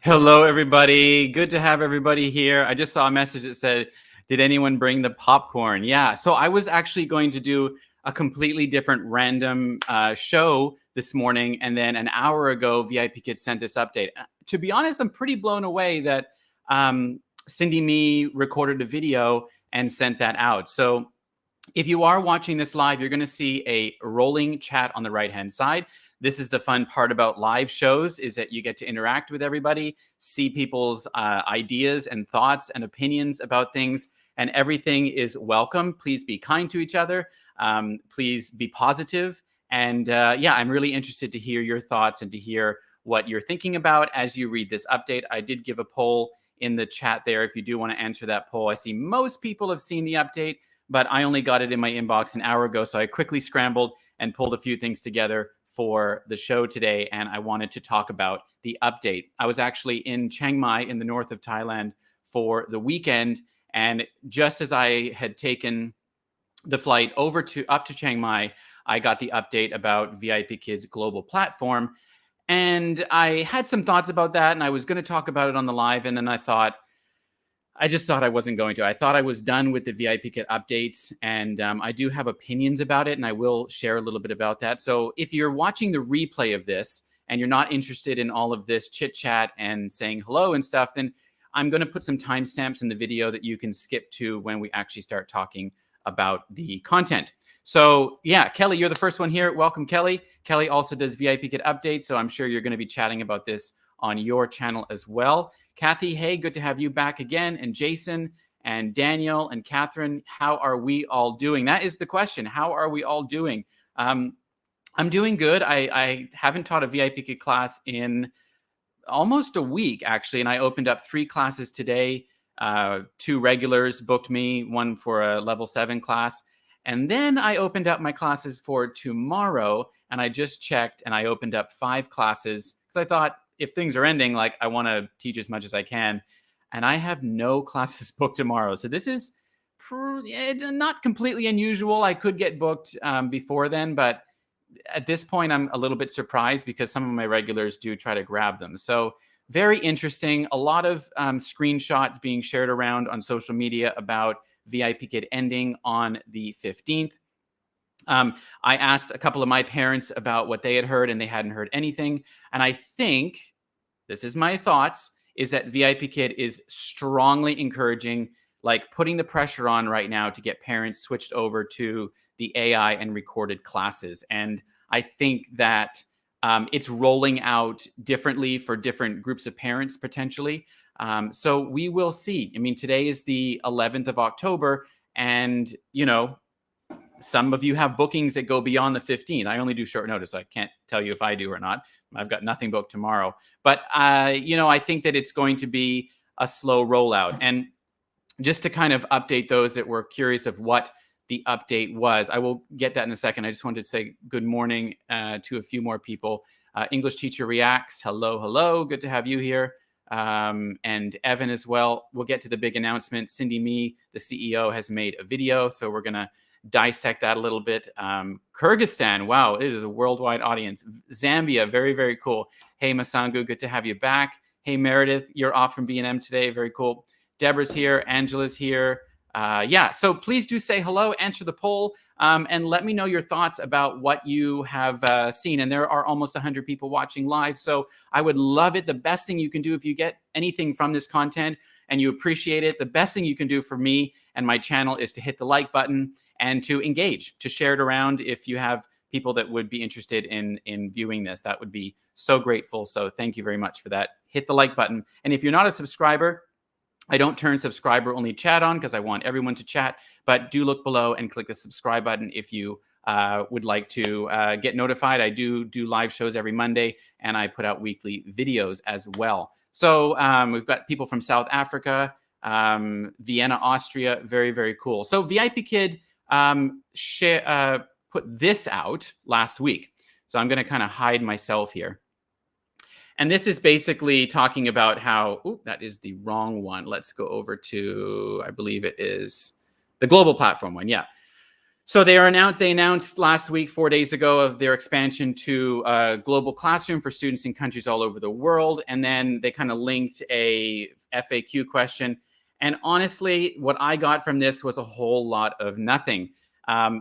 Hello, everybody. Good to have everybody here. I just saw a message that said, did anyone bring the popcorn? Yeah. So I was actually going to do a completely different random show this morning. And then an hour ago, VIPKid sent this update. To be honest, I'm pretty blown away that Cindi Mi recorded a video and sent that out. So if you are watching this live, you're going to see a rolling chat on the right-hand side. This is the fun part about live shows, is that you get to interact with everybody, see people's ideas and thoughts and opinions about things, and everything is welcome. Please be kind to each other. Please be positive. And yeah, I'm really interested to hear your thoughts and to hear what you're thinking about as you read this update. I did give a poll in the chat there if you do want to answer that poll. I see most people have seen the update, but I only got it in my inbox an hour ago, so I quickly scrambled and pulled a few things together for the show today, and I wanted to talk about the update. I was actually in Chiang Mai in the north of Thailand for the weekend, and just as I had taken the flight up to Chiang Mai, I got the update about VIPKid's global platform, and I had some thoughts about that, and I was going to talk about it on the live, and then I just thought I wasn't going to. I thought I was done with the VIPKid updates, and I do have opinions about it, and I will share a little bit about that. So if you're watching the replay of this and you're not interested in all of this chit-chat and saying hello and stuff, then I'm going to put some timestamps in the video that you can skip to when we actually start talking about the content. So yeah, Kelly, you're the first one here. Welcome, Kelly. Kelly also does VIPKid updates, so I'm sure you're going to be chatting about this on your channel as well. Kathy, hey, good to have you back again. And Jason and Daniel and Catherine, how are we all doing? That is the question. How are we all doing? I'm doing good. I haven't taught a VIPKid class in almost a week, actually, and I opened up 3 classes today. 2 regulars booked me, one for a level 7 class. And then I opened up my classes for tomorrow, and I just checked, and I opened up 5 classes because I thought, if things are ending, like I want to teach as much as I can, and I have no classes booked tomorrow. So this is not completely unusual. I could get booked before then, but at this point, I'm a little bit surprised because some of my regulars do try to grab them. So very interesting. A lot of screenshots being shared around on social media about VIPKid ending on the 15th. I asked a couple of my parents about what they had heard, and they hadn't heard anything. And I think, this is my thoughts, is that VIPKid is strongly encouraging, like putting the pressure on right now to get parents switched over to the AI and recorded classes. And I think that it's rolling out differently for different groups of parents, potentially. So we will see. I mean, today is the 11th of October, and, you know, some of you have bookings that go beyond the 15th. I only do short notice, so I can't tell you if I do or not. I've got nothing booked tomorrow. But, you know, I think that it's going to be a slow rollout. And just to kind of update those that were curious of what the update was, I will get that in a second. I just wanted to say good morning to a few more people. English Teacher Reacts, hello, hello. Good to have you here. And Evan as well. We'll get to the big announcement. Cindi Mi, the CEO, has made a video, so we're going to dissect that a little bit. Kyrgyzstan, wow, it is a worldwide audience. Zambia, very, very cool. Hey, Masangu, good to have you back. Hey, Meredith, you're off from B&M today. Very cool. Deborah's here. Angela's here. Yeah, so please do say hello, answer the poll, and let me know your thoughts about what you have seen. And there are almost 100 people watching live, so I would love it. The best thing you can do if you get anything from this content and you appreciate it, the best thing you can do for me and my channel is to hit the like button and to engage, to share it around. If you have people that would be interested in viewing this, that would be so grateful. So thank you very much for that. Hit the like button. And if you're not a subscriber, I don't turn subscriber only chat on because I want everyone to chat, but do look below and click the subscribe button if you would like to get notified. I do live shows every Monday, and I put out weekly videos as well. So we've got people from South Africa, Vienna, Austria. Very, very cool. So VIPKid put this out last week. So I'm going to kind of hide myself here. And this is basically talking about how, oh, that is the wrong one. Let's go over to, I believe it is the global platform one. Yeah. So they announced last week, 4 days ago, of their expansion to a global classroom for students in countries all over the world. And then they kind of linked a FAQ question. And honestly, what I got from this was a whole lot of nothing.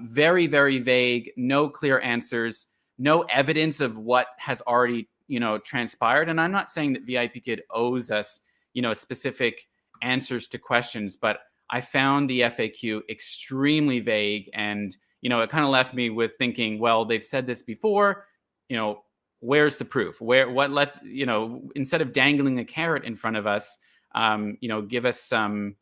Very, very vague, no clear answers, no evidence of what has already, transpired. And I'm not saying that VIPKid owes us, specific answers to questions, but I found the FAQ extremely vague, and it kind of left me with thinking, well, they've said this before, where's the proof? Let's, instead of dangling a carrot in front of us, give us some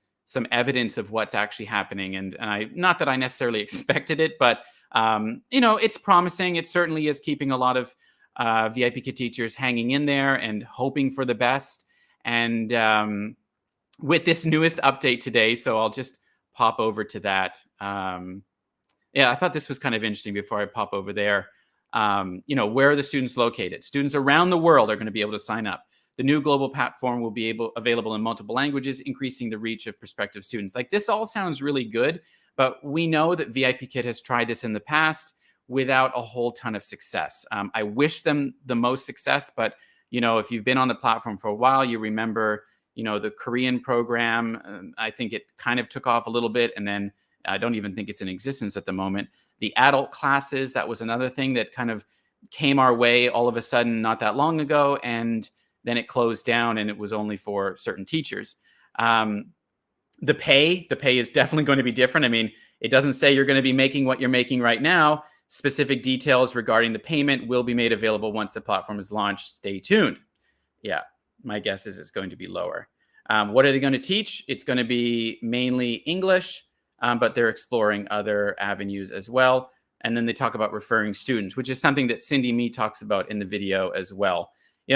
evidence of what's actually happening. And I, not that I necessarily expected it, but it's promising. It certainly is keeping a lot of VIPKid teachers hanging in there and hoping for the best. And with this newest update today, so I'll just pop over to that. I thought this was kind of interesting before I pop over there. Where are the students located? Students around the world are going to be able to sign up. The new global platform will be available in multiple languages, increasing the reach of prospective students. Like, this all sounds really good, but we know that VIPKid has tried this in the past without a whole ton of success. I wish them the most success, but if you've been on the platform for a while, you remember the Korean program. I think it kind of took off a little bit, and then I don't even think it's in existence at the moment. The adult classes, that was another thing that kind of came our way all of a sudden not that long ago, and then it closed down, and it was only for certain teachers. The pay is definitely going to be different. I mean, it doesn't say you're going to be making what you're making right now. Specific details regarding the payment will be made available once the platform is launched. Stay tuned. Yeah. My guess is it's going to be lower. What are they going to teach? It's going to be mainly English, but they're exploring other avenues as well. And then they talk about referring students, which is something that Cindi Mi talks about in the video as well.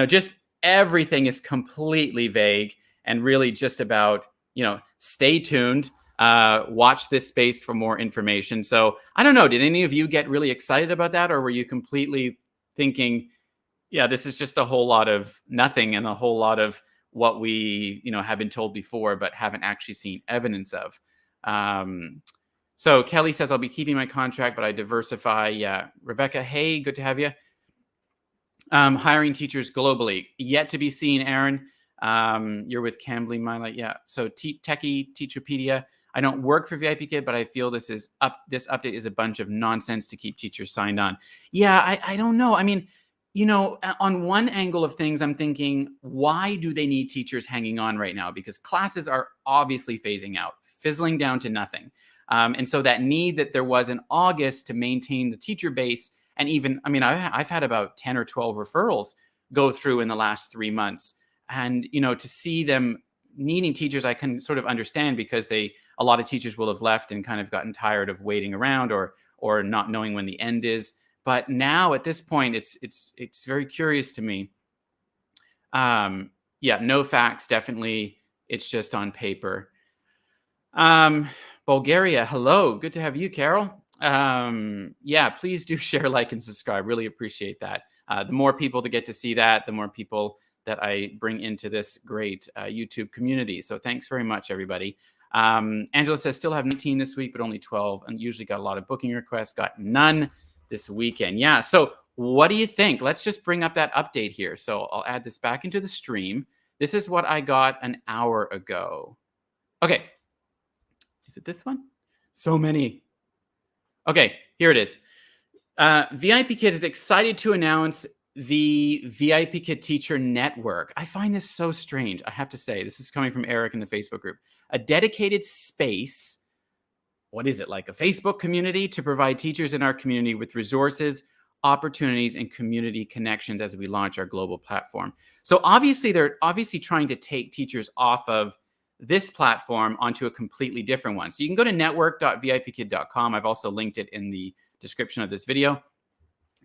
Just everything is completely vague and really just about, stay tuned, watch this space for more information. So I don't know, did any of you get really excited about that, or were you completely thinking, yeah, this is just a whole lot of nothing and a whole lot of what we, have been told before, but haven't actually seen evidence of? So Kelly says, I'll be keeping my contract, but I diversify. Yeah. Rebecca, hey, good to have you. Hiring teachers globally. Yet to be seen, Aaron. You're with Cambly Mila. Yeah. So Techie, Teacherpedia. I don't work for VIPKid, but I feel this update is a bunch of nonsense to keep teachers signed on. Yeah, I don't know. I mean, on one angle of things, I'm thinking, why do they need teachers hanging on right now? Because classes are obviously phasing out, fizzling down to nothing. And so that need that there was in August to maintain the teacher base, and even, I've had about 10 or 12 referrals go through in the last 3 months. And, to see them needing teachers, I can sort of understand, because a lot of teachers will have left and kind of gotten tired of waiting around or not knowing when the end is. But now at this point, it's very curious to me. No facts, definitely. It's just on paper. Bulgaria, hello. Good to have you, Carol. Please do share, like, and subscribe. Really appreciate that. The more people that get to see that, the more people that I bring into this great YouTube community. So thanks very much, everybody. Angela says, still have 19 this week, but only 12. And usually got a lot of booking requests, got none this weekend. Yeah. So what do you think? Let's just bring up that update here. So I'll add this back into the stream. This is what I got an hour ago. Okay. Is it this one? So many. Okay, here it is. VIPKid is excited to announce the VIPKid Teacher Network. I find this so strange, I have to say. This is coming from Eric in the Facebook group. A dedicated space, what is it, like a Facebook community, to provide teachers in our community with resources, opportunities, and community connections as we launch our global platform. So obviously, they're trying to take teachers off of this platform onto a completely different one. So you can go to network.vipkid.com. I've also linked it in the description of this video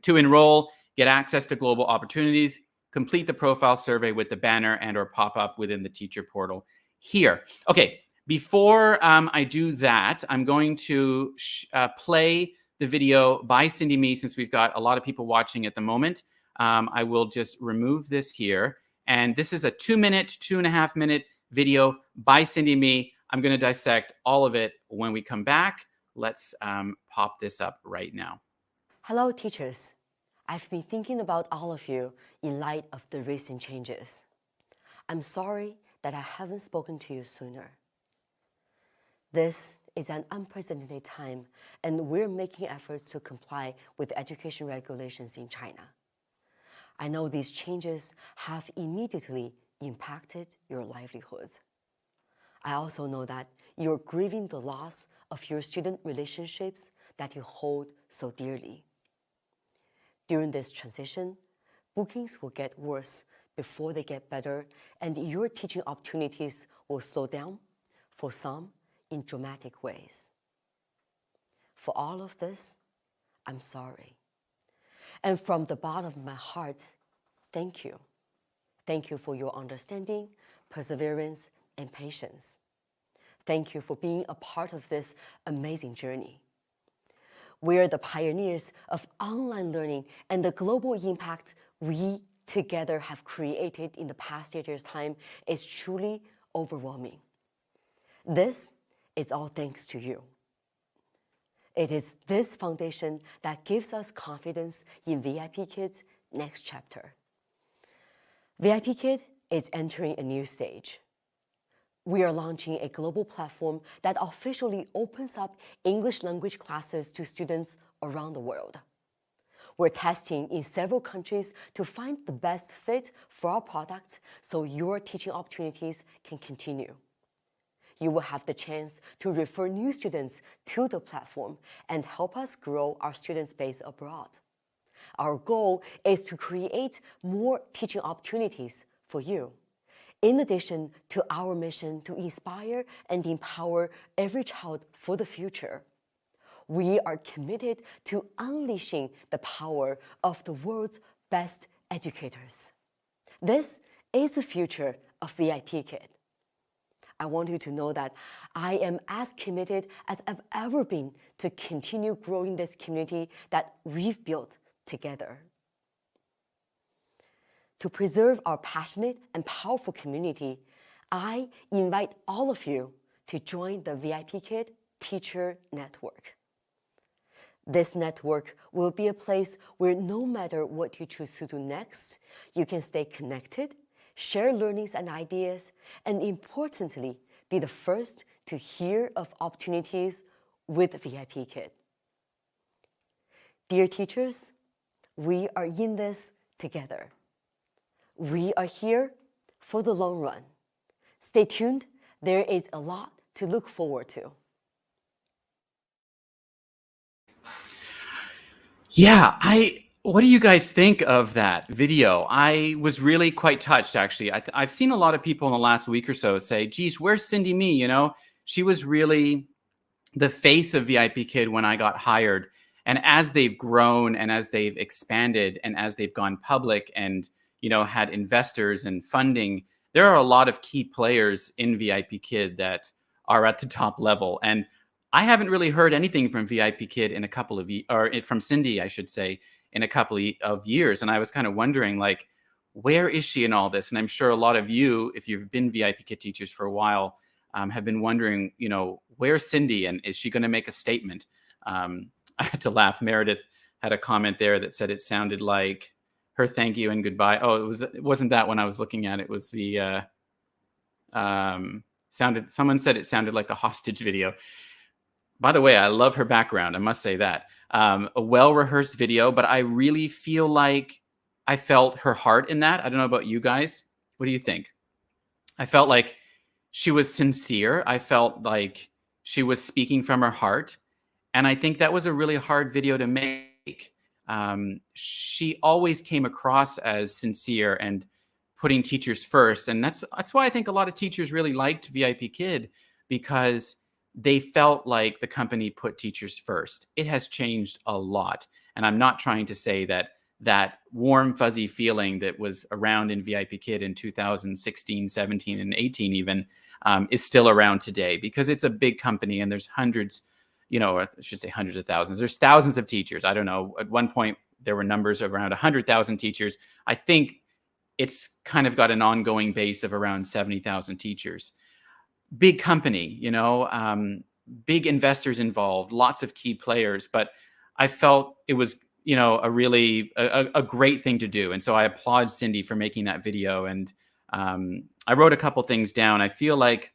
to enroll, get access to global opportunities, complete the profile survey with the banner and or pop-up within the teacher portal here. Okay, before I do that, I'm going to play the video by Cindi Mi, since we've got a lot of people watching at the moment. I will just remove this here. And this is a 2.5 minute video by Cindi Mi. I'm going to dissect all of it when we come back Let's pop this up right now. Hello, teachers. I've been thinking about all of you in light of the recent changes. I'm sorry that I haven't spoken to you sooner. This is an unprecedented time, and we're making efforts to comply with education regulations in China. I know these changes have immediately impacted your livelihoods. I also know that you're grieving the loss of your student relationships that you hold so dearly. During this transition, bookings will get worse before they get better, and your teaching opportunities will slow down, for some, in dramatic ways. For all of this, I'm sorry. And from the bottom of my heart, thank you. Thank you for your understanding, perseverance, and patience. Thank you for being a part of this amazing journey. We're the pioneers of online learning, and the global impact we together have created in the past 8 years' time is truly overwhelming. This is all thanks to you. It is this foundation that gives us confidence in VIPKid's next chapter. VIPKid is entering a new stage. We are launching a global platform that officially opens up English language classes to students around the world. We're testing in several countries to find the best fit for our product so your teaching opportunities can continue. You will have the chance to refer new students to the platform and help us grow our student base abroad. Our goal is to create more teaching opportunities for you, in addition to our mission to inspire and empower every child for the future. We are committed to unleashing the power of the world's best educators. This is the future of VIPKid. I want you to know that I am as committed as I've ever been to continue growing this community that we've built together. To preserve our passionate and powerful community, I invite all of you to join the VIPKid Teacher Network. This network will be a place where no matter what you choose to do next, you can stay connected, share learnings and ideas, and importantly, be the first to hear of opportunities with VIPKid. Dear teachers, we are in this together. We are here for the long run. Stay tuned, there is a lot to look forward to. Yeah, what do you guys think of that video? I was really quite touched, actually. I've seen a lot of people in the last week or so say, geez, where's Cindi Mi? You know, she was really the face of VIPKid when I got hired. And as they've grown and as they've expanded and as they've gone public and, you know, had investors and funding, there are a lot of key players in VIPKid that are at the top level. And I haven't really heard anything from VIPKid in a couple of or from Cindi, I should say, in a couple of years. And I was kind of wondering, like, where is she in all this? And I'm sure a lot of you, if you've been VIPKid teachers for a while, have been wondering, you know, where's Cindi and is she going to make a statement? I had to laugh. Meredith had a comment there that said it sounded like her thank you and goodbye. Oh, it wasn't that one I was looking at. It was the someone said it sounded like a hostage video. By the way, I love her background. I must say that. A well-rehearsed video, but I really feel like I felt her heart in that. I don't know about you guys. What do you think? I felt like she was sincere. I felt like she was speaking from her heart. And I think that was a really hard video to make. She always came across as sincere and putting teachers first. And that's why I think a lot of teachers really liked VIPKid, because they felt like the company put teachers first. It has changed a lot. And I'm not trying to say that warm, fuzzy feeling that was around in VIPKid in 2016, 17, and 18 even is still around today, because it's a big company and there's hundreds, you know, I should say hundreds of thousands. There's thousands of teachers. I don't know. At one point, there were numbers of around 100,000 teachers. I think it's kind of got an ongoing base of around 70,000 teachers. Big company, you know, big investors involved, lots of key players, but I felt it was, a really a great thing to do. And so I applaud Cindi for making that video. And I wrote a couple things down. I feel like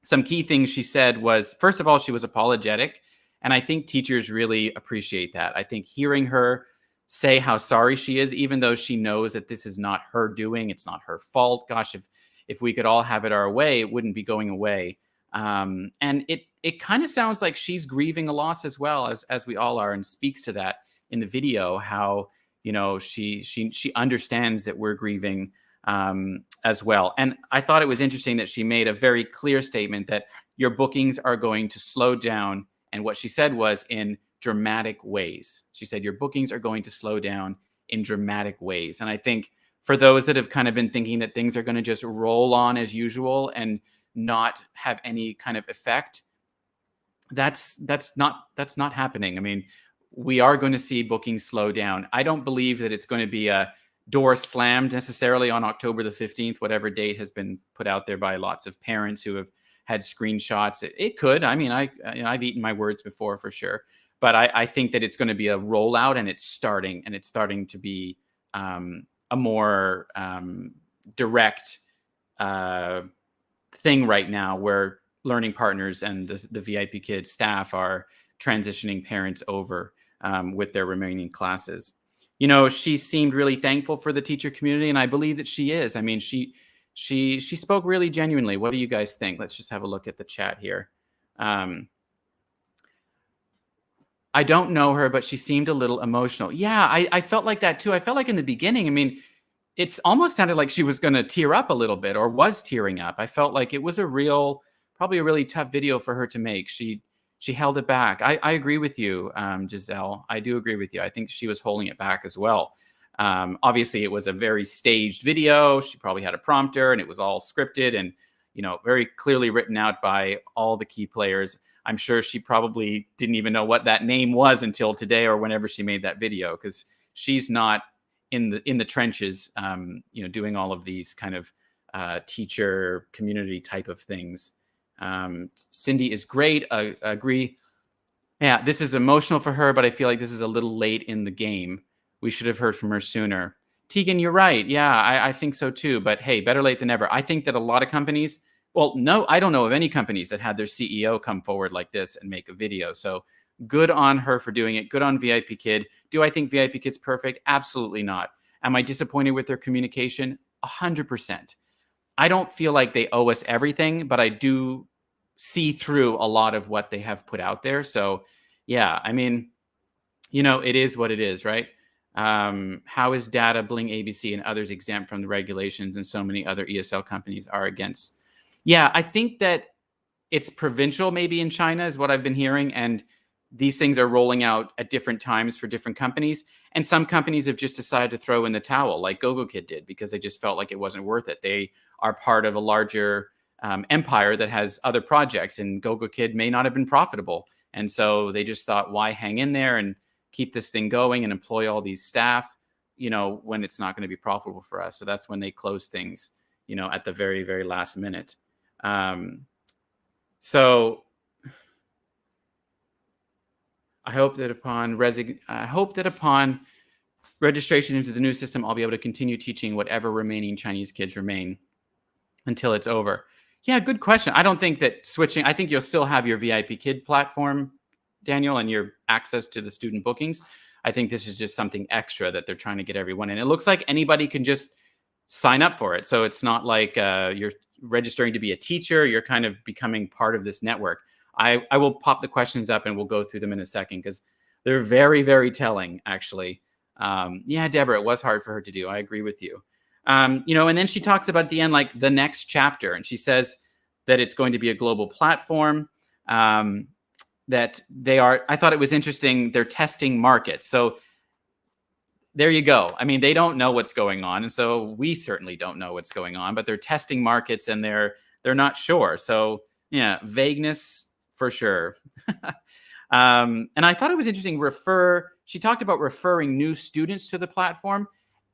some key things she said was, first of all, she was apologetic. And I think teachers really appreciate that. I think hearing her say how sorry she is, even though she knows that this is not her doing, it's not her fault. Gosh, if we could all have it our way, it wouldn't be going away. And it kind of sounds like she's grieving a loss as well, as we all are, and speaks to that in the video, how she understands that we're grieving as well. And I thought it was interesting that she made a very clear statement that your bookings are going to slow down. And what she said was, in dramatic ways. She said your bookings are going to slow down in dramatic ways. And I think for those that have kind of been thinking that things are going to just roll on as usual and not have any kind of effect, that's not happening. I mean, we are going to see bookings slow down. I don't believe that it's going to be a door slammed necessarily on October the 15th, whatever date has been put out there by lots of parents who have had screenshots. It could. I mean, I've eaten my words before, for sure. But I think that it's going to be a rollout, and it's starting to be a more direct thing right now, where learning partners and the VIPKid staff are transitioning parents over with their remaining classes. She seemed really thankful for the teacher community, and I believe that she is. I mean, she spoke really genuinely. What do you guys think? Let's just have a look at the chat here. I don't know her, but she seemed a little emotional. Yeah, I felt like that too. I felt like in the beginning, I mean, it's almost sounded like she was going to tear up a little bit, or was tearing up. I felt like it was probably a really tough video for her to make. She held it back. I agree with you, Giselle. I do agree with you. I think she was holding it back as well. Obviously, it was a very staged video. She probably had a prompter, and it was all scripted and, very clearly written out by all the key players. I'm sure she probably didn't even know what that name was until today or whenever she made that video, because she's not in the trenches, doing all of these kind of teacher community type of things. Cindi is great. I agree. Yeah, this is emotional for her, but I feel like this is a little late in the game. We should have heard from her sooner. Tegan, you're right. Yeah, I think so too. But hey, better late than never. I think that a lot of companies, well, no, I don't know of any companies that had their CEO come forward like this and make a video. So good on her for doing it. Good on VIPKid. Do I think VIPKid's perfect? Absolutely not. Am I disappointed with their communication? 100%. I don't feel like they owe us everything, but I do see through a lot of what they have put out there. So yeah, I mean, it is what it is, right? How is Data, Bling, ABC, and others exempt from the regulations, and so many other ESL companies are against? Yeah, I think that it's provincial maybe in China is what I've been hearing. And these things are rolling out at different times for different companies. And some companies have just decided to throw in the towel, like GoGoKid did, because they just felt like it wasn't worth it. They are part of a larger empire that has other projects, and GoGoKid may not have been profitable. And so they just thought, why hang in there and keep this thing going and employ all these staff, when it's not going to be profitable for us. So that's when they close things, at the very, very last minute. So I hope that upon registration into the new system, I'll be able to continue teaching whatever remaining Chinese kids remain until it's over. Yeah, good question. I don't think that switching, I think you'll still have your VIPKid platform, Daniel, and your access to the student bookings. I think this is just something extra that they're trying to get everyone in. It looks like anybody can just sign up for it. So it's not like you're registering to be a teacher. You're kind of becoming part of this network. I will pop the questions up and we'll go through them in a second, because they're very, very telling, actually. Yeah, Deborah, it was hard for her to do. I agree with you. And then she talks about at the end, like the next chapter, and she says that it's going to be a global platform, that I thought it was interesting, they're testing markets. So there you go. I mean, they don't know what's going on. And so we certainly don't know what's going on, but they're testing markets and they're not sure. So yeah, vagueness for sure. And I thought it was interesting, she talked about referring new students to the platform.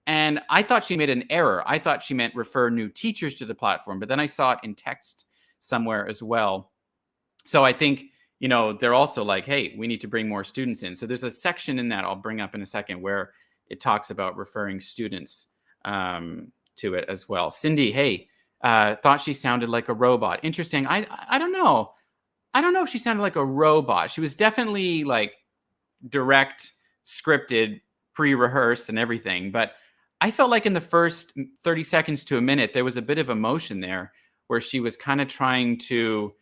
And I thought she made an error. I thought she meant refer new teachers to the platform, but then I saw it in text somewhere as well. So I think they're also like, hey, we need to bring more students in. So there's a section in that I'll bring up in a second where it talks about referring students to it as well. Cindy, hey, thought she sounded like a robot. Interesting. I don't know. I don't know if she sounded like a robot. She was definitely like direct, scripted, pre-rehearsed and everything. But I felt like in the first 30 seconds to a minute, there was a bit of emotion there where she was kind of trying to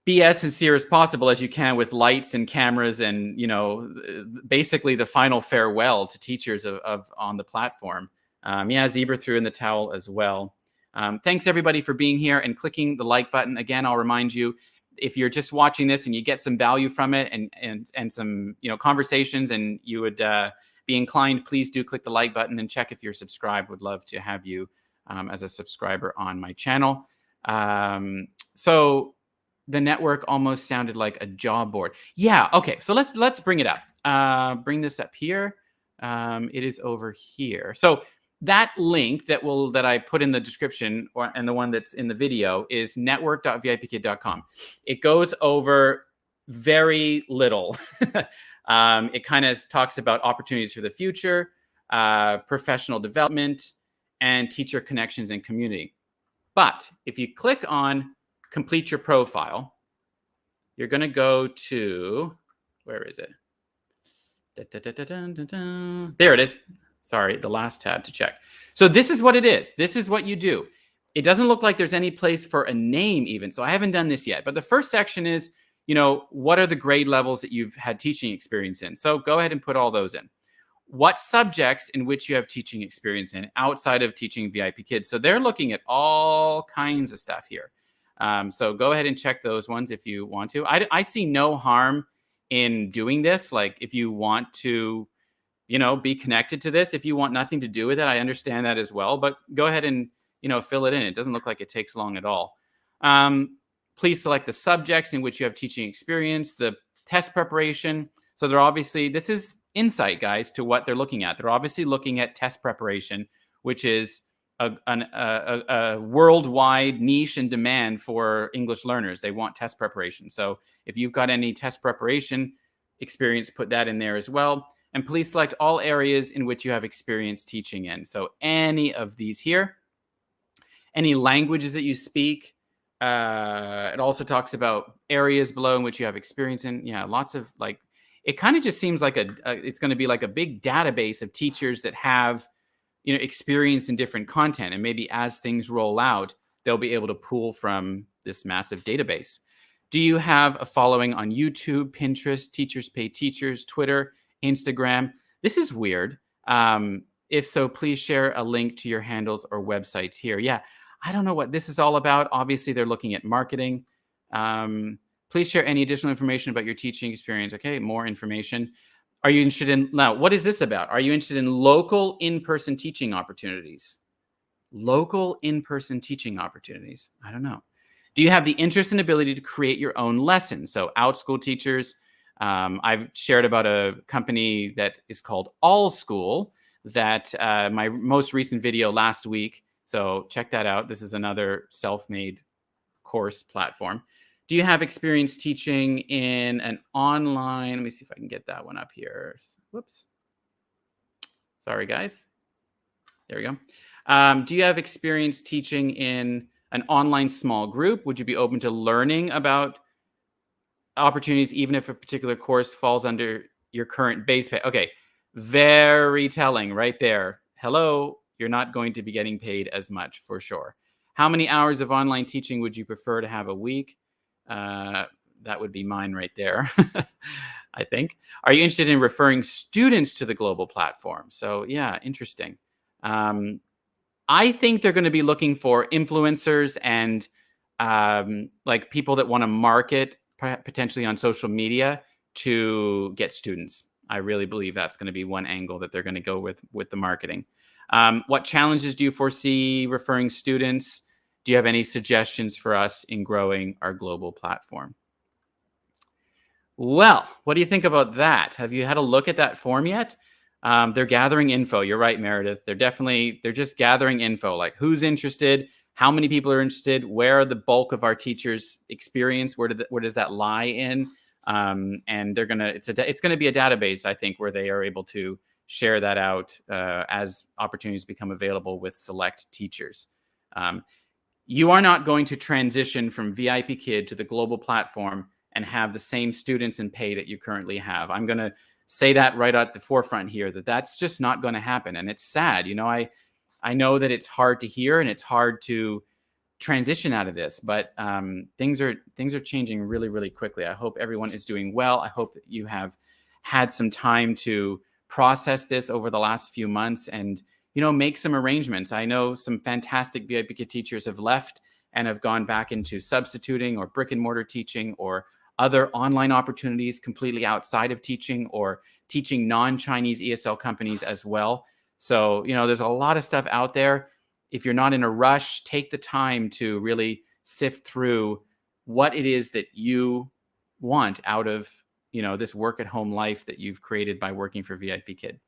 be as sincere as possible as you can with lights and cameras and, basically the final farewell to teachers of on the platform. Zebra threw in the towel as well. Thanks everybody for being here and clicking the like button. Again, I'll remind you, if you're just watching this and you get some value from it and some conversations and you would be inclined, please do click the like button and check if you're subscribed. Would love to have you as a subscriber on my channel. So the network almost sounded like a job board. Yeah. Okay. So let's bring it up. Bring this up here. It is over here. So that link that I put in the description and the one that's in the video is network.vipkid.com. It goes over very little. It kind of talks about opportunities for the future, professional development, and teacher connections and community. But if you click on complete your profile, you're going to go to, where is it? There it is. Sorry, the last tab to check. So this is what it is. This is what you do. It doesn't look like there's any place for a name even. So I haven't done this yet. But the first section is, what are the grade levels that you've had teaching experience in? So go ahead and put all those in. What subjects in which you have teaching experience in outside of teaching VIP Kids? So they're looking at all kinds of stuff here. So go ahead and check those ones if you want to. I see no harm in doing this. Like if you want to, be connected to this, if you want nothing to do with it, I understand that as well. But go ahead and, fill it in. It doesn't look like it takes long at all. Please select the subjects in which you have teaching experience, the test preparation. So they're obviously, this is insight, guys, to what they're looking at. They're obviously looking at test preparation, which is a worldwide niche and demand for English learners. They want test preparation. So if you've got any test preparation experience, put that in there as well. And please select all areas in which you have experience teaching in. So any of these here, any languages that you speak. It also talks about areas below in which you have experience in. Yeah, lots of it kind of just seems like it's going to be like a big database of teachers that have experience in different content, and maybe as things roll out, they'll be able to pull from this massive database. Do you have a following on YouTube, Pinterest, Teachers Pay Teachers, Twitter, Instagram? This is weird. If so, please share a link to your handles or websites here. Yeah, I don't know what this is all about. Obviously, they're looking at marketing. Please share any additional information about your teaching experience. Okay, more information. Are you interested in, now, what is this about? Are you interested in local in-person teaching opportunities? Local in-person teaching opportunities. I don't know. Do you have the interest and ability to create your own lessons? So OutSchool teachers. I've shared about a company that is called All School that my most recent video last week. So check that out. This is another self-made course platform. Do you have experience teaching in an online? Let me see if I can get that one up here. Whoops. Sorry, guys. There we go. Do you have experience teaching in an online small group? Would you be open to learning about opportunities, even if a particular course falls under your current base pay? Okay, very telling right there. Hello, you're not going to be getting paid as much for sure. How many hours of online teaching would you prefer to have a week? That would be mine right there, I think. Are you interested in referring students to the global platform? So yeah, interesting. I think they're going to be looking for influencers and like people that want to market potentially on social media to get students. I really believe that's going to be one angle that they're going to go with the marketing. What challenges do you foresee referring students? Do you have any suggestions for us in growing our global platform? Well, what do you think about that? Have you had a look at that form yet? They're gathering info. You're right, Meredith. They're just gathering info, like who's interested, how many people are interested, where are the bulk of our teachers' experience, where does that lie in, and they're gonna it's gonna be a database, I think, where they are able to share that out as opportunities become available with select teachers. You are not going to transition from VIPKid to the global platform and have the same students and pay that you currently have. I'm going to say that right at the forefront here, that's just not going to happen. And it's sad. I know that it's hard to hear and it's hard to transition out of this, but things are changing really, really quickly. I hope everyone is doing well. I hope that you have had some time to process this over the last few months and make some arrangements. I know some fantastic VIPKid teachers have left and have gone back into substituting or brick and mortar teaching or other online opportunities completely outside of teaching or teaching non-Chinese ESL companies as well. So, there's a lot of stuff out there. If you're not in a rush, take the time to really sift through what it is that you want out of, this work at home life that you've created by working for VIPKid.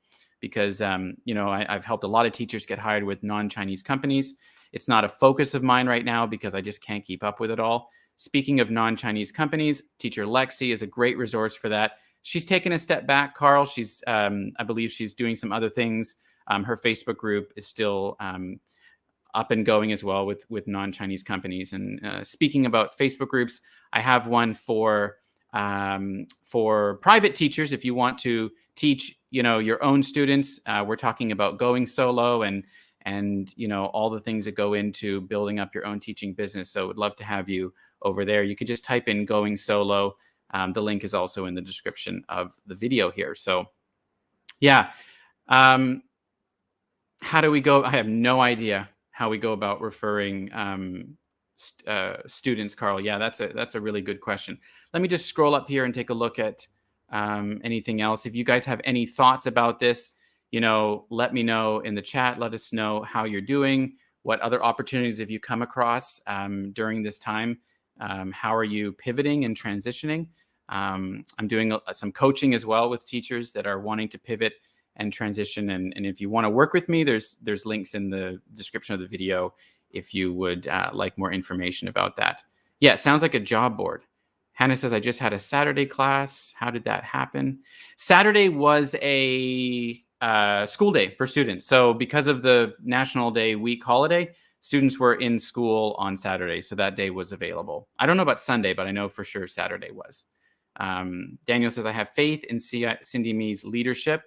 Because, I've helped a lot of teachers get hired with non-Chinese companies. It's not a focus of mine right now because I just can't keep up with it all. Speaking of non-Chinese companies, Teacher Lexi is a great resource for that. She's taken a step back, Carl. She's, I believe she's doing some other things. Her Facebook group is still up and going as well with non-Chinese companies. And speaking about Facebook groups, I have one for private teachers. If you want to teach, your own students, we're talking about going solo and all the things that go into building up your own teaching business. So would love to have you over there. You could just type in going solo. The link is also in the description of the video here. So yeah. How do we go? I have no idea how we go about referring students, Carl. Yeah, that's a really good question. Let me just scroll up here and take a look at anything else. If you guys have any thoughts about this, let me know in the chat. Let us know how you're doing. What other opportunities have you come across during this time? How are you pivoting and transitioning? I'm doing some coaching as well with teachers that are wanting to pivot and transition. And if you want to work with me, there's links in the description of the video if you would like more information about that. Yeah, it sounds like a job board. Hannah says, I just had a Saturday class. How did that happen? Saturday was a school day for students. So because of the National Day week holiday, students were in school on Saturday. So that day was available. I don't know about Sunday, but I know for sure Saturday was. Daniel says, I have faith in Cindi Mi's leadership.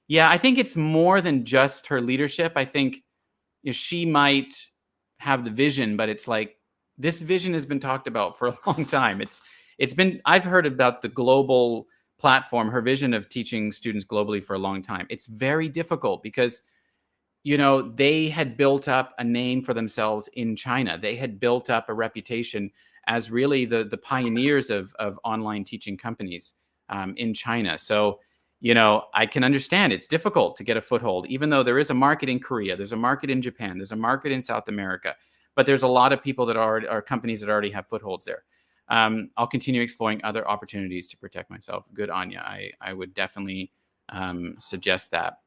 Yeah, I think it's more than just her leadership. I think she might have the vision, but it's like this vision has been talked about for a long time. I've heard about the global platform, her vision of teaching students globally for a long time. It's very difficult because, they had built up a name for themselves in China. They had built up a reputation as really the pioneers of online teaching companies in China. So, I can understand it's difficult to get a foothold, even though there is a market in Korea, there's a market in Japan, there's a market in South America, but there's a lot of people that are companies that already have footholds there. I'll continue exploring other opportunities to protect myself. Good, Anya. I would definitely suggest that.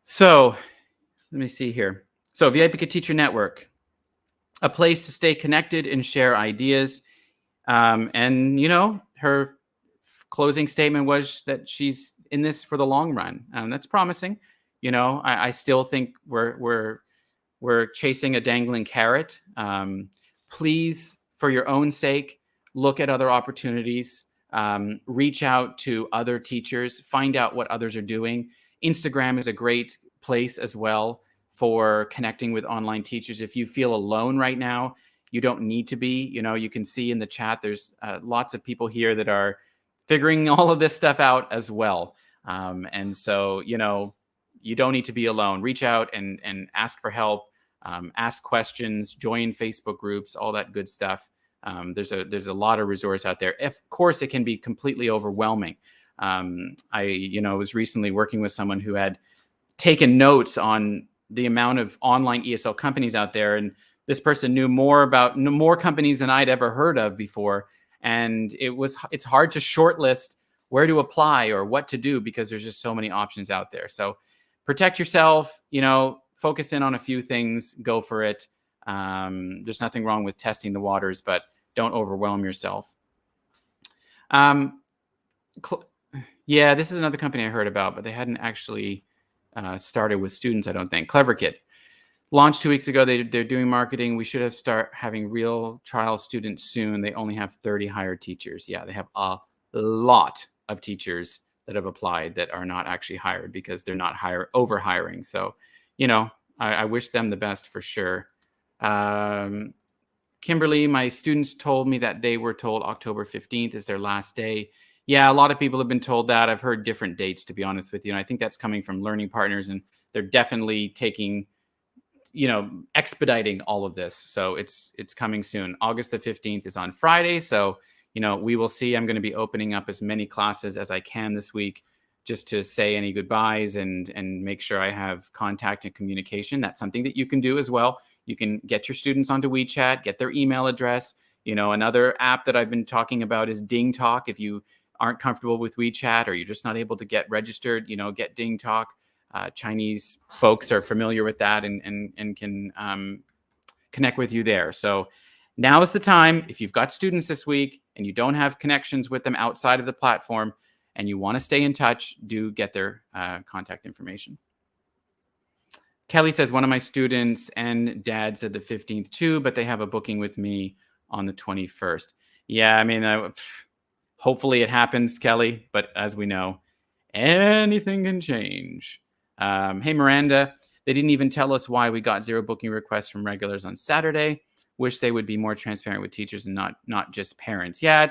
So let me see here. So VIPKid Teacher Network, a place to stay connected and share ideas. And, her closing statement was that she's in this for the long run. That's promising. I still think we're chasing a dangling carrot. Please, for your own sake, look at other opportunities. Reach out to other teachers. Find out what others are doing. Instagram is a great place as well for connecting with online teachers. If you feel alone right now, you don't need to be. You can see in the chat, there's lots of people here that are figuring all of this stuff out as well. And so, you don't need to be alone. Reach out and ask for help, ask questions, join Facebook groups, all that good stuff. There's a lot of resource out there. Of course, it can be completely overwhelming. I was recently working with someone who had taken notes on the amount of online ESL companies out there. And this person knew more companies than I'd ever heard of before. And it's hard to shortlist where to apply or what to do because there's just so many options out there. So protect yourself, focus in on a few things, go for it. There's nothing wrong with testing the waters, but don't overwhelm yourself. Yeah, this is another company I heard about, but they hadn't actually started with students, I don't think. VIPKid. Launched 2 weeks ago. They're doing marketing. We should have start having real trial students soon. They only have 30 hired teachers. Yeah, they have a lot of teachers that have applied that are not actually hired because they're not over hiring. So, you know, I wish them the best for sure. Kimberly, my students told me that they were told October 15th is their last day. Yeah, a lot of people have been told that. I've heard different dates, to be honest with you. And I think that's coming from learning partners, and they're definitely taking, expediting all of this. So it's coming soon. August the 15th is on Friday. So, we will see. I'm going to be opening up as many classes as I can this week, just to say any goodbyes and make sure I have contact and communication. That's something that you can do as well. You can get your students onto WeChat, get their email address. Another app that I've been talking about is Ding Talk. If you aren't comfortable with WeChat, or you're just not able to get registered, get Ding Talk. Chinese folks are familiar with that and can connect with you there. So now is the time. If you've got students this week and you don't have connections with them outside of the platform and you want to stay in touch, do get their contact information. Kelly says, one of my students and dad said the 15th too, but they have a booking with me on the 21st. Yeah, I mean, hopefully it happens, Kelly, but as we know, anything can change. Hey, Miranda, they didn't even tell us why we got 0 booking requests from regulars on Saturday. Wish they would be more transparent with teachers and not just parents. Yeah,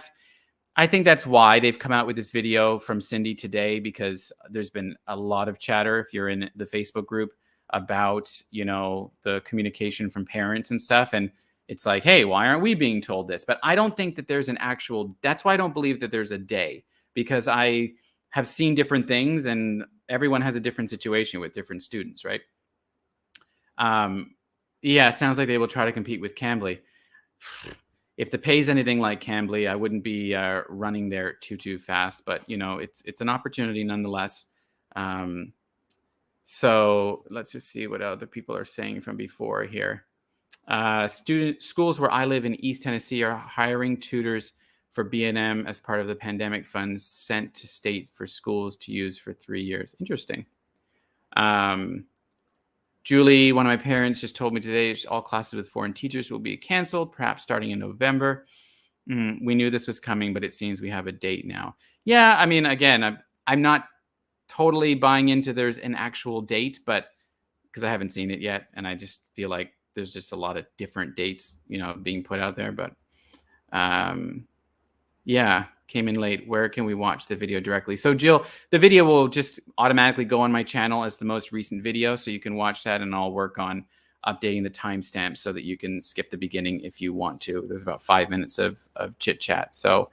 I think that's why they've come out with this video from Cindi today, because there's been a lot of chatter, if you're in the Facebook group, about, the communication from parents and stuff. And it's like, hey, why aren't we being told this? But I don't think that there's that's why I don't believe that there's a day, because I have seen different things and everyone has a different situation with different students, right? Yeah, sounds like they will try to compete with Cambly. If the pay's anything like Cambly, I wouldn't be running there too fast, but it's an opportunity nonetheless. So let's just see what other people are saying from before here. Schools where I live in East Tennessee are hiring tutors for B&M as part of the pandemic funds sent to state for schools to use for 3 years. Interesting. Julie, one of my parents, just told me today all classes with foreign teachers will be canceled, perhaps starting in November. We knew this was coming, but it seems we have a date now. Yeah, I mean, again, I'm not totally buying into there's an actual date, but because I haven't seen it yet, and I just feel like there's just a lot of different dates, being put out there. But yeah, came in late. Where can we watch the video directly? So Jill, the video will just automatically go on my channel as the most recent video, so you can watch that, and I'll work on updating the timestamp so that you can skip the beginning if you want to. There's about 5 minutes of chit chat. So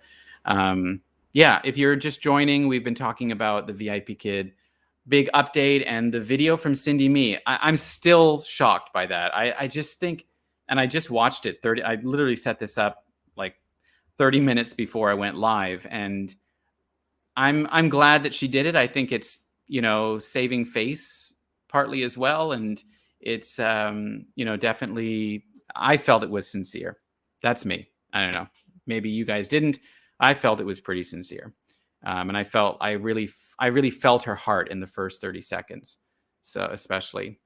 yeah, if you're just joining, we've been talking about the VIPKid big update and the video from Cindi Mi. I'm still shocked by that. I just think, and I just watched it I literally set this up like 30 minutes before I went live, and I'm glad that she did it. I think it's, saving face partly as well. And it's, definitely, I felt it was sincere. That's me. I don't know. Maybe you guys didn't. I felt it was pretty sincere. And I really felt her heart in the first 30 seconds. So especially,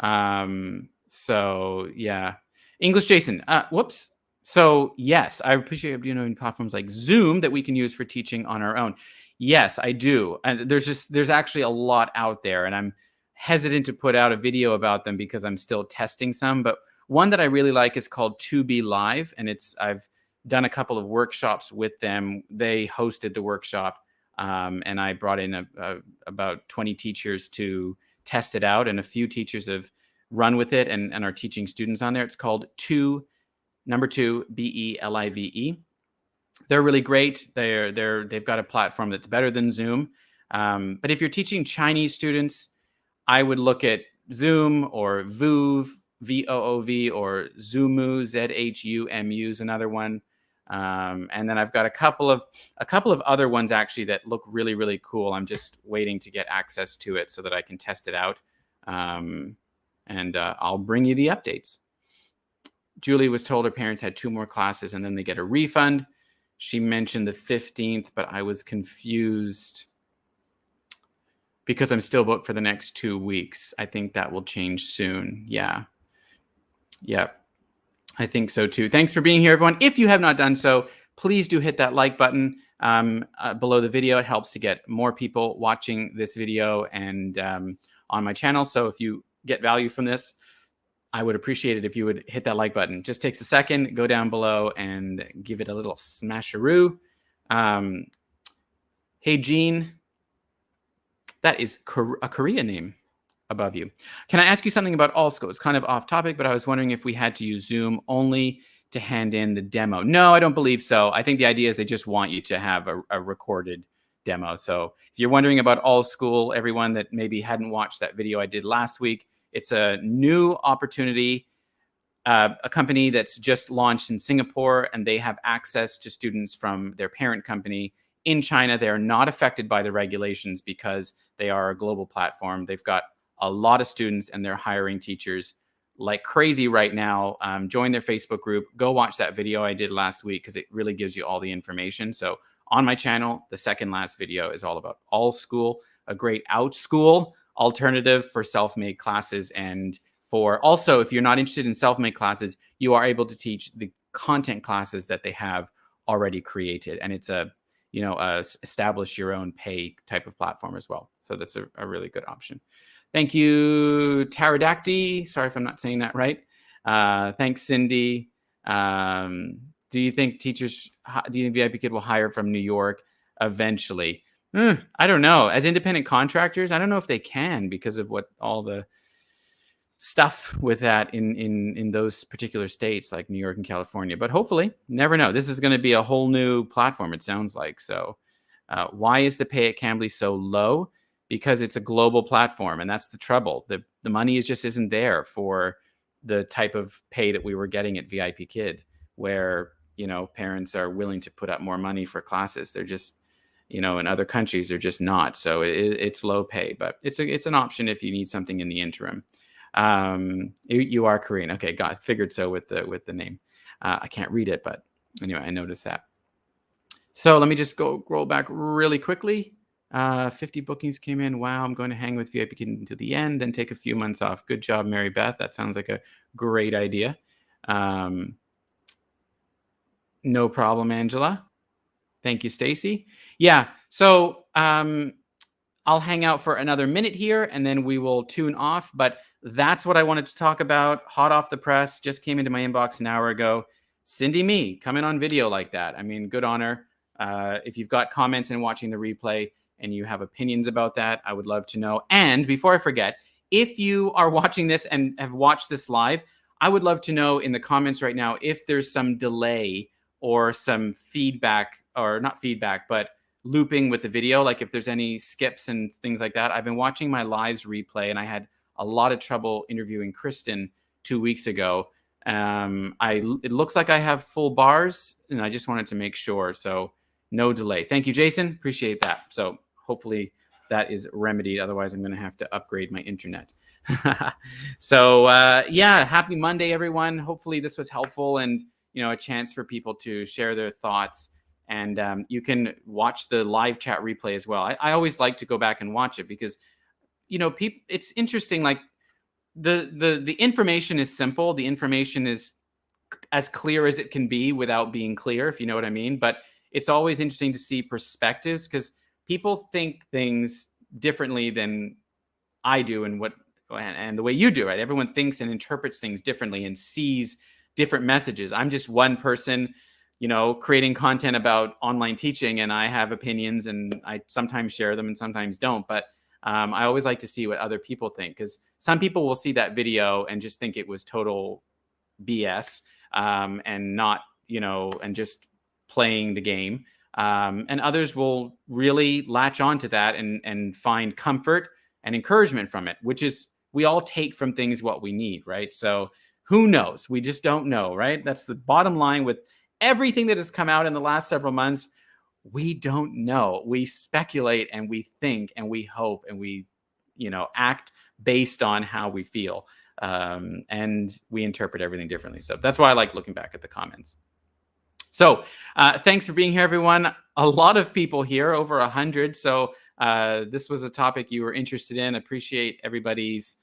so yeah. English Jason, whoops. So yes, I appreciate, platforms like Zoom that we can use for teaching on our own. Yes, I do. And there's actually a lot out there, and I'm hesitant to put out a video about them because I'm still testing some, but one that I really like is called To Be Live. And I've done a couple of workshops with them. They hosted the workshop, and I brought in about 20 teachers to test it out, and a few teachers have run with it and are teaching students on there. It's called number 2 BELIVE. They're really great. They've got a platform that's better than Zoom. But if you're teaching Chinese students, I would look at Zoom or VOOV, VOOV, or Zoomu, ZHUMU is another one. And then I've got a couple of other ones actually that look really, really cool. I'm just waiting to get access to it so that I can test it out. And I'll bring you the updates. Julie was told her parents had 2 more classes and then they get a refund. She mentioned the 15th, but I was confused because I'm still booked for the next 2 weeks. I think that will change soon. Yeah. I think so too. Thanks for being here, everyone. If you have not done so, please do hit that like button below the video. It helps to get more people watching this video and on my channel. So if you get value from this, I would appreciate it if you would hit that like button. Just takes a second. Go down below and give it a little smasheroo. Hey, Jean. That is a Korea name above you. Can I ask you something about AllSchool? It's kind of off topic, but I was wondering if we had to use Zoom only to hand in the demo. No, I don't believe so. I think the idea is they just want you to have a recorded demo. So if you're wondering about AllSchool, everyone that maybe hadn't watched that video I did last week, it's a new opportunity, a company that's just launched in Singapore, and they have access to students from their parent company in China. They're not affected by the regulations because they are a global platform. They've got a lot of students and they're hiring teachers like crazy right now. Join their Facebook group. Go watch that video I did last week because it really gives you all the information. So on my channel, the second last video is all about AllSchool, a great OutSchool alternative for self-made classes. And for also, if you're not interested in self-made classes, you are able to teach the content classes that they have already created. And it's a establish your own pay type of platform as well. So that's a really good option. Thank you, Pterodacty. Sorry if I'm not saying that right. Thanks, Cindy. Do you think VIPKid will hire from New York eventually? I don't know. As independent contractors, I don't know if they can because of what all the stuff with that in those particular states like New York and California. But hopefully, never know. This is going to be a whole new platform, it sounds like. So why is the pay at Cambly so low? Because it's a global platform, and that's the trouble. The money just isn't there for the type of pay that we were getting at VIPKid, where parents are willing to put up more money for classes. They're just, in other countries, they're just not. So it's low pay, but it's an option if you need something in the interim. You are Korean. Okay, figured so with the name. I can't read it, but anyway, I noticed that. So let me just roll back really quickly. 50 bookings came in. Wow, I'm going to hang with VIPKid until the end, then take a few months off. Good job, Mary Beth. That sounds like a great idea. No problem, Angela. Thank you, Stacy. Yeah, so I'll hang out for another minute here, and then we will tune off. But that's what I wanted to talk about. Hot off the press, just came into my inbox an hour ago. Cindi Mi coming on video like that. I mean, good on her. If you've got comments and watching the replay and you have opinions about that, I would love to know. And before I forget, if you are watching this and have watched this live, I would love to know in the comments right now if there's some delay or some feedback, or not feedback, but looping with the video, like if there's any skips and things like that. I've been watching my lives replay, and I had a lot of trouble interviewing Kristen 2 weeks ago. It looks like I have full bars, and I just wanted to make sure. So no delay. Thank you, Jason. Appreciate that. So hopefully that is remedied. Otherwise, I'm going to have to upgrade my internet. So yeah, happy Monday, everyone. Hopefully this was helpful and a chance for people to share their thoughts. And you can watch the live chat replay as well. I always like to go back and watch it because people. It's interesting. Like the information is simple. The information is as clear as it can be without being clear, if you know what I mean. But it's always interesting to see perspectives because people think things differently than I do and the way you do, right? Everyone thinks and interprets things differently and sees different messages. I'm just one person, creating content about online teaching, and I have opinions and I sometimes share them and sometimes don't. But I always like to see what other people think, because some people will see that video and just think it was total BS and not, and just playing the game. And others will really latch onto that and find comfort and encouragement from it, which is, we all take from things what we need, right? So who knows? We just don't know, right? That's the bottom line with everything that has come out in the last several months. We don't know. We speculate and we think and we hope and we, act based on how we feel. and we interpret everything differently. So that's why I like looking back at the comments. So thanks for being here, everyone. A lot of people here, over 100. So this was a topic you were interested in. Appreciate everybody's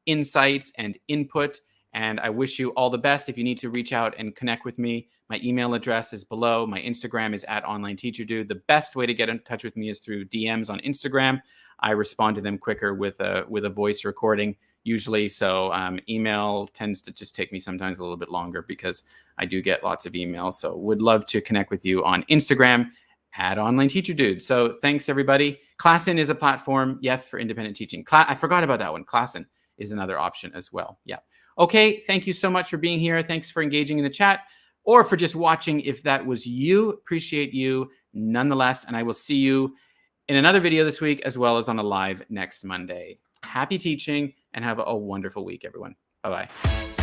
insights and input. And I wish you all the best. If you need to reach out and connect with me, my email address is below. My Instagram is @OnlineTeacherDude. The best way to get in touch with me is through DMs on Instagram. I respond to them quicker with a voice recording usually. So email tends to just take me sometimes a little bit longer because I do get lots of emails. So would love to connect with you on Instagram @OnlineTeacherDude. So thanks, everybody. Classin is a platform, yes, for independent teaching. I forgot about that one. Classin is another option as well. Yeah. Okay, thank you so much for being here. Thanks for engaging in the chat or for just watching if that was you. Appreciate you nonetheless. And I will see you in another video this week as well as on a live next Monday. Happy teaching and have a wonderful week, everyone. Bye-bye.